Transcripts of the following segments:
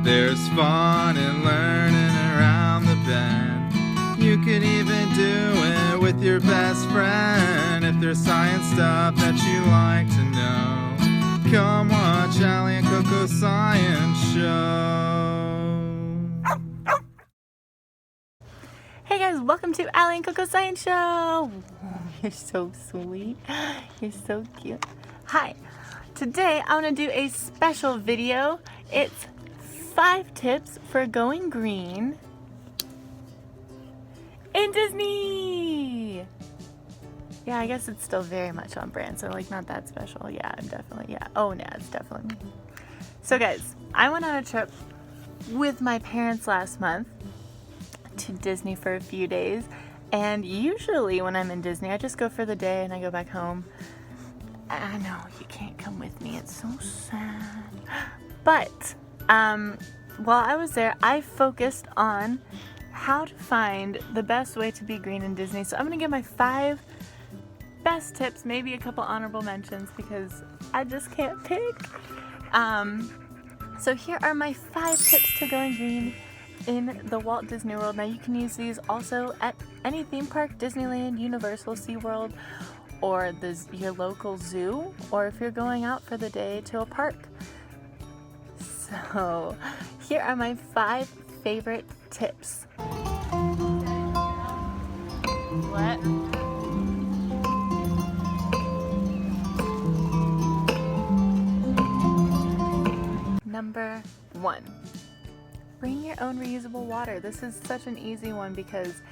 There's fun in learning around the bend. You can even do it with your best friend. If there's science stuff that you like to know, come watch Allie and Coco's Science Show. Hey guys, welcome to Allie and Coco Science Show. You're so sweet. You're so cute. Hi. Today I want to do a special video. It's 5 tips for going green in Disney. Yeah, I guess it's still very much on brand, so like not that special. Yeah, I'm definitely, yeah. Oh, yeah, it's definitely me. So guys, I went on a trip with my parents last month to Disney for a few days, and usually when I'm in Disney I just go for the day and I go back home. I know you can't come with me, it's so sad, but while I was there I focused on how to find the best way to be green in Disney. So I'm gonna give my 5 best tips, maybe a couple honorable mentions because I just can't pick. So here are my 5 tips to going green in the Walt Disney World. Now you can use these also at any theme park, Disneyland, Universal, SeaWorld, or your local zoo, or if you're going out for the day to a park. So here are my 5 favorite tips. What? Number 1. Bring your own reusable water. This is such an easy one because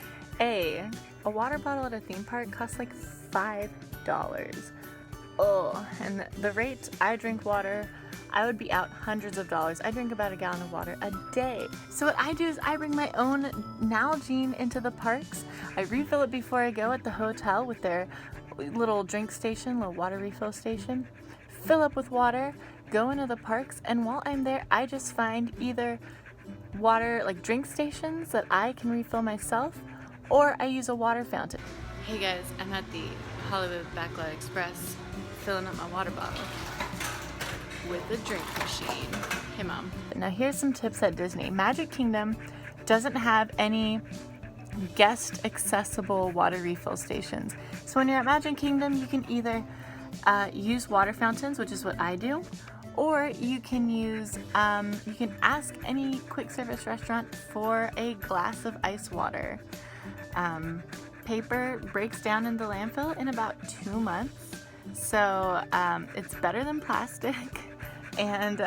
a water bottle at a theme park costs like $5. Oh, and the rate I drink water, I would be out hundreds of dollars. I drink about a gallon of water a day. So what I do is I bring my own Nalgene into the parks. I refill it before I go at the hotel with their little drink station, little water refill station. Fill up with water, go into the parks, and while I'm there, I just find either water, like drink stations that I can refill myself, or I use a water fountain. Hey guys, I'm at the Hollywood MacLeod Express filling up my water bottle with a drink machine. Hey mom. Now here's some tips at Disney. Magic Kingdom doesn't have any guest accessible water refill stations. So when you're at Magic Kingdom, you can either use water fountains, which is what I do, or you can use, you can ask any quick service restaurant for a glass of ice water. Paper breaks down in the landfill in about 2 months, so it's better than plastic. And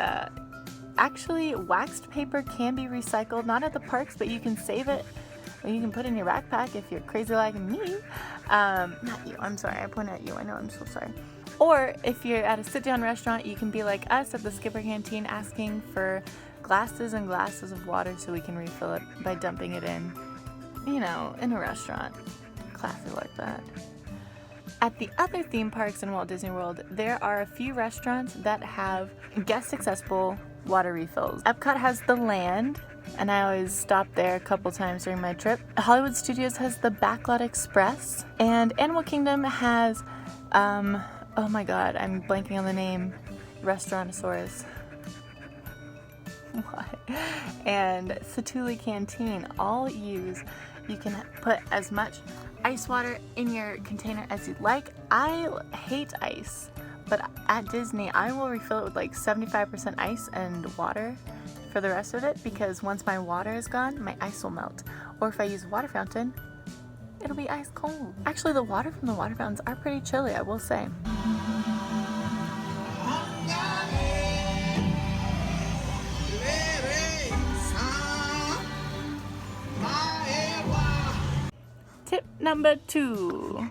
actually, waxed paper can be recycled, not at the parks, but you can save it. Or you can put it in your backpack if you're crazy like me. Not you, I'm sorry, I pointed at you, I know, I'm so sorry. Or if you're at a sit-down restaurant, you can be like us at the Skipper Canteen asking for glasses and glasses of water so we can refill it by dumping it in, you know, in a restaurant. Classy like that. At the other theme parks in Walt Disney World, there are a few restaurants that have guest-accessible water refills. Epcot has the Land, and I always stop there a couple times during my trip. Hollywood Studios has the Backlot Express, and Animal Kingdom has, oh my god, I'm blanking on the name, Restaurantosaurus. What? And Satuli Canteen all use, you can put as much ice water in your container as you'd like. I hate ice, but at Disney I will refill it with like 75% ice and water for the rest of it, because once my water is gone, my ice will melt. Or if I use a water fountain, it'll be ice cold. Actually, the water from the water fountains are pretty chilly, I will say. Tip number 2,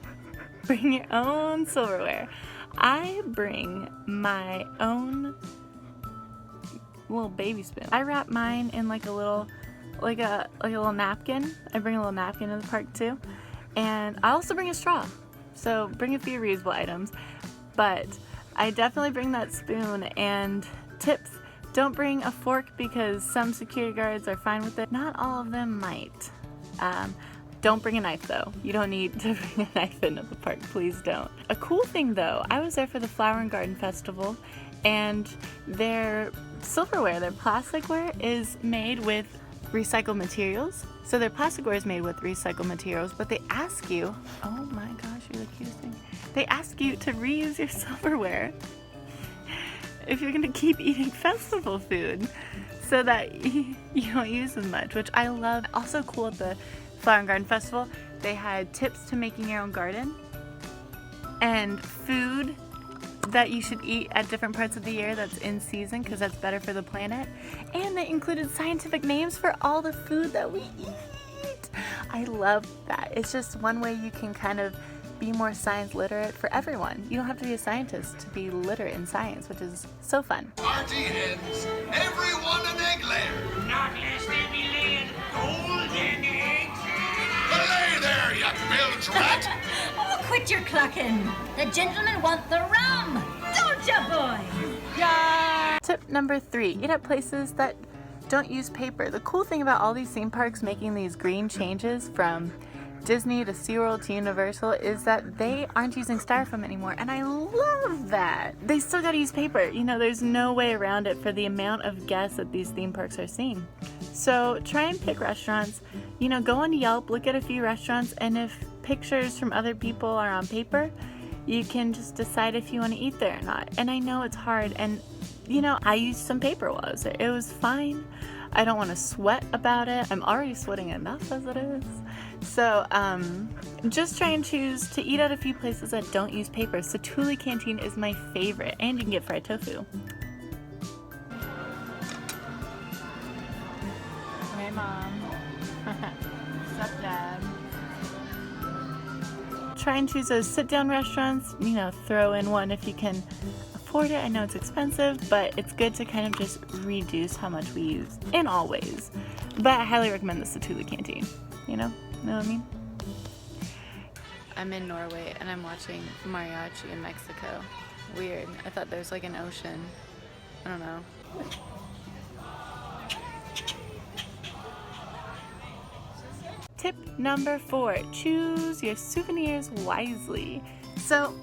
bring your own silverware. I bring my own little baby spoon. I wrap mine in like a little napkin. I bring a little napkin to the park too. And I also bring a straw. So bring a few reusable items. But I definitely bring that spoon. And tips, don't bring a fork because some security guards are fine with it. Not all of them might. Don't bring a knife though. You don't need to bring a knife into the park, please don't. A cool thing though, I was there for the Flower and Garden Festival, and their silverware, their plasticware is made with recycled materials. So their plasticware is made with recycled materials, but they ask you, oh my gosh, you're the cutest thing. They ask you to reuse your silverware if you're gonna keep eating festival food so that you don't use as much, which I love. Also cool at the Flower and Garden Festival, they had tips to making your own garden and food that you should eat at different parts of the year that's in season because that's better for the planet. And they included scientific names for all the food that we eat. I love that. It's just one way you can kind of be more science literate for everyone. You don't have to be a scientist to be literate in science, which is so fun. Party hens, everyone an egg layer. Not lest they be laying golden eggs. Belay there, you bilge rat. Oh, quit your clucking. The gentlemen want the rum. Don't ya, boy? Yeah. Tip number 3, eat at places that don't use paper. The cool thing about all these theme parks making these green changes from Disney to SeaWorld to Universal is that they aren't using styrofoam anymore, and I love that. They still gotta use paper. You know, there's no way around it for the amount of guests that these theme parks are seeing. So try and pick restaurants. You know, go on Yelp, look at a few restaurants, and if pictures from other people are on paper, you can just decide if you want to eat there or not. And I know it's hard, and you know, I used some paper while I was there. It was fine. I don't want to sweat about it. I'm already sweating enough as it is. So just try and choose to eat at a few places that don't use paper. Satuli Canteen is my favorite, and you can get fried tofu. Hey, Mom. Sup, Dad? Try and choose those sit-down restaurants. You know, throw in one if you can afford it. I know it's expensive, but it's good to kind of just reduce how much we use in all ways. But I highly recommend the Satuli Canteen. You know what I mean? I'm in Norway and I'm watching mariachi in Mexico. Weird. I thought there was like an ocean. I don't know. Tip number 4, choose your souvenirs wisely. So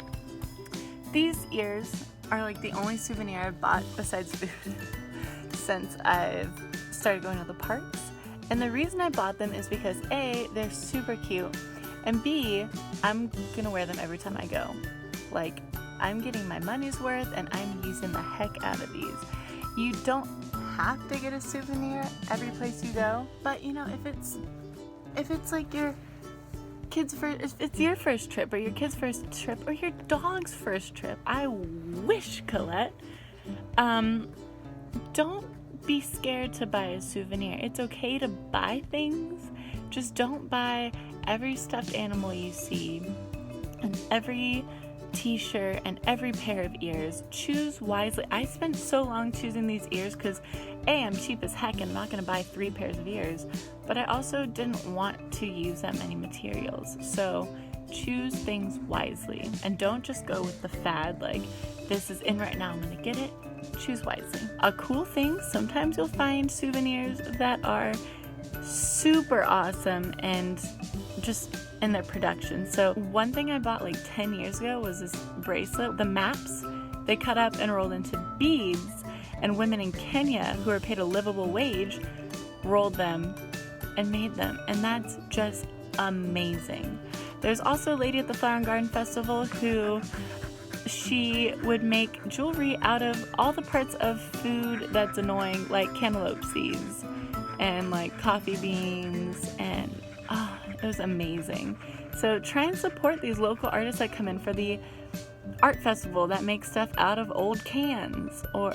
these ears are like the only souvenir I've bought besides food since I've started going to the parks. And the reason I bought them is because A, they're super cute, and B, I'm gonna wear them every time I go. Like, I'm getting my money's worth and I'm using the heck out of these. You don't have to get a souvenir every place you go, but you know, if it's like your kid's first, if it's your first trip or your kid's first trip or your dog's first trip, I wish, Colette, don't be scared to buy a souvenir. It's okay to buy things, just don't buy every stuffed animal you see and every t-shirt and every pair of ears. Choose wisely. I spent so long choosing these ears because A, I'm cheap as heck and I'm not going to buy 3 pairs of ears, but I also didn't want to use that many materials. So choose things wisely and don't just go with the fad like this is in right now, I'm going to get it. Choose wisely. A cool thing, sometimes you'll find souvenirs that are super awesome and just in their production. So one thing I bought like 10 years ago was this bracelet. The maps, they cut up and rolled into beads, and women in Kenya who are paid a livable wage rolled them and made them, and that's just amazing. There's also a lady at the Flower and Garden Festival who she would make jewelry out of all the parts of food that's annoying, like cantaloupe seeds and like coffee beans, and it was amazing. So try and support these local artists that come in for the art festival that make stuff out of old cans or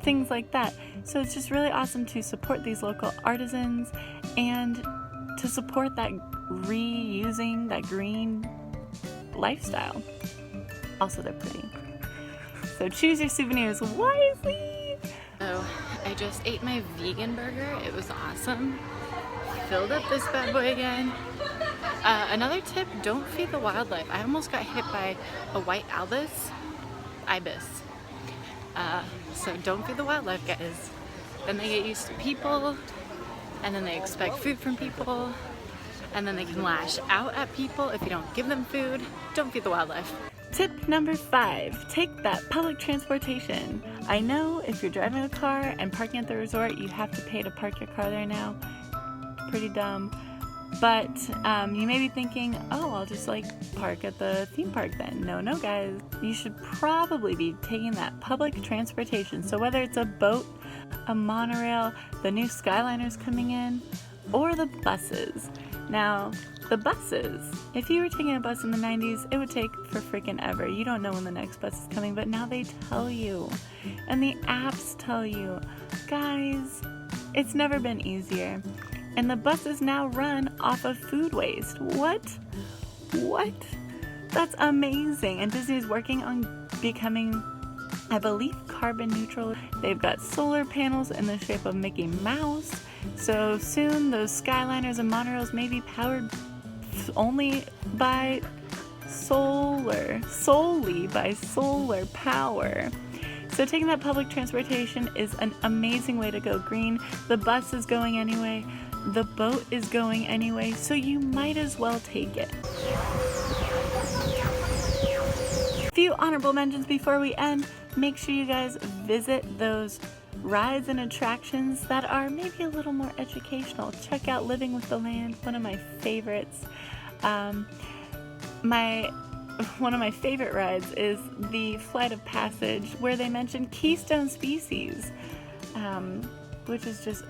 things like that. So it's just really awesome to support these local artisans and to support that reusing, that green lifestyle. Also, they're pretty. So choose your souvenirs wisely. Oh, I just ate my vegan burger. It was awesome. Filled up this bad boy again. Another tip, don't feed the wildlife. I almost got hit by a white ibis. So don't feed the wildlife, guys. Then they get used to people, and then they expect food from people, and then they can lash out at people if you don't give them food. Don't feed the wildlife. Tip number 5, take that public transportation. I know if you're driving a car and parking at the resort, you have to pay to park your car there now. Pretty dumb. But you may be thinking, oh, I'll just like park at the theme park then. No, guys. You should probably be taking that public transportation. So whether it's a boat, a monorail, the new Skyliners coming in, or the buses. Now, the buses, if you were taking a bus in the 90s, it would take for freaking ever. You don't know when the next bus is coming, but now they tell you. And the apps tell you. Guys, it's never been easier. And the buses now run off of food waste. What? That's amazing. And Disney is working on becoming, I believe, carbon neutral. They've got solar panels in the shape of Mickey Mouse. So soon those Skyliners and monorails may be powered only by solely by solar power. So taking that public transportation is an amazing way to go green. The bus is going anyway. The boat is going anyway, so you might as well take it. A few honorable mentions before we end. Make sure you guys visit those rides and attractions that are maybe a little more educational. Check out Living with the Land, one of my favorites. One of my favorite rides is the Flight of Passage, where they mention keystone species, which is just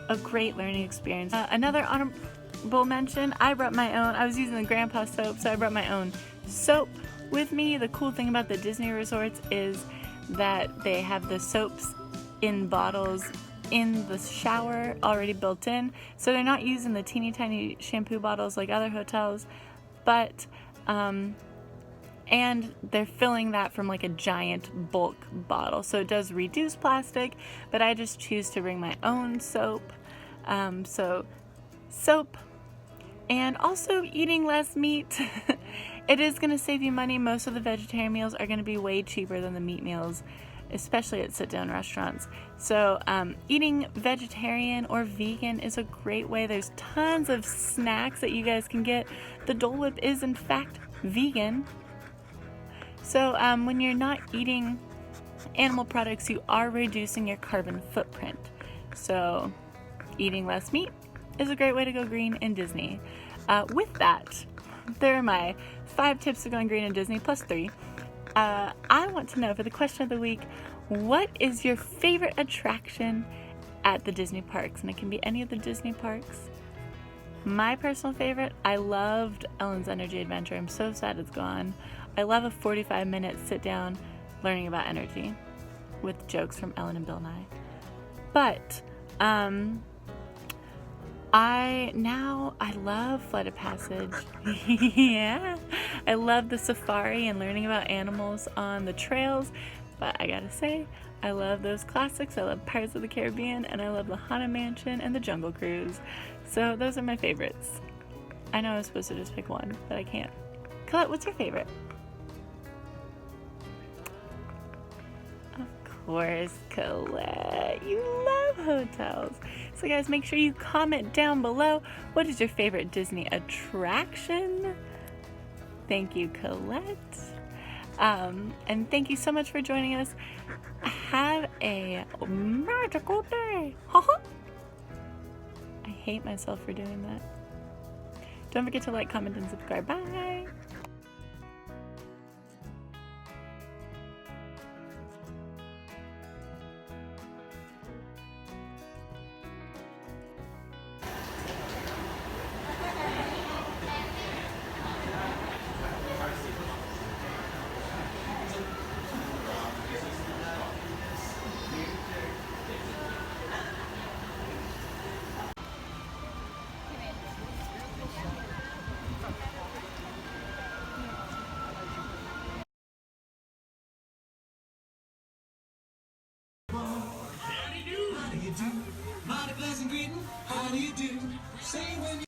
a great learning experience. Another honorable mention, I brought my own, I was using the grandpa soap, so I brought my own soap with me. The cool thing about the Disney resorts is that they have the soaps in bottles in the shower already built in, so they're not using the teeny tiny shampoo bottles like other hotels, but and they're filling that from like a giant bulk bottle, so it does reduce plastic, but I just choose to bring my own soap. So soap, and also eating less meat. It is going to save you money. Most of the vegetarian meals are going to be way cheaper than the meat meals, especially at sit-down restaurants. So eating vegetarian or vegan is a great way. There's tons of snacks that you guys can get. The Dole Whip is in fact vegan. So when you're not eating animal products, you are reducing your carbon footprint. So eating less meat is a great way to go green in Disney. With that, there are my 5 tips to going green in Disney, plus 3. I want to know, for the question of the week, what is your favorite attraction at the Disney parks? And it can be any of the Disney parks. My personal favorite, I loved Ellen's Energy Adventure. I'm so sad it's gone. I love a 45-minute sit down learning about energy with jokes from Ellen and Bill Nye. But I love Flight of Passage. Yeah, I love the safari and learning about animals on the trails. But I gotta say, I love those classics. I love Pirates of the Caribbean, and I love the Haunted Mansion and the Jungle Cruise. So those are my favorites. I know I was supposed to just pick one, but I can't. Colette, what's your favorite? Of course, Colette. You love hotels. So guys, make sure you comment down below. What is your favorite Disney attraction? Thank you, Colette. And thank you so much for joining us. Have a magical day. I hate myself for doing that. Don't forget to like, comment, and subscribe. Bye. Mighty pleasant greeting, how do you do? Say when you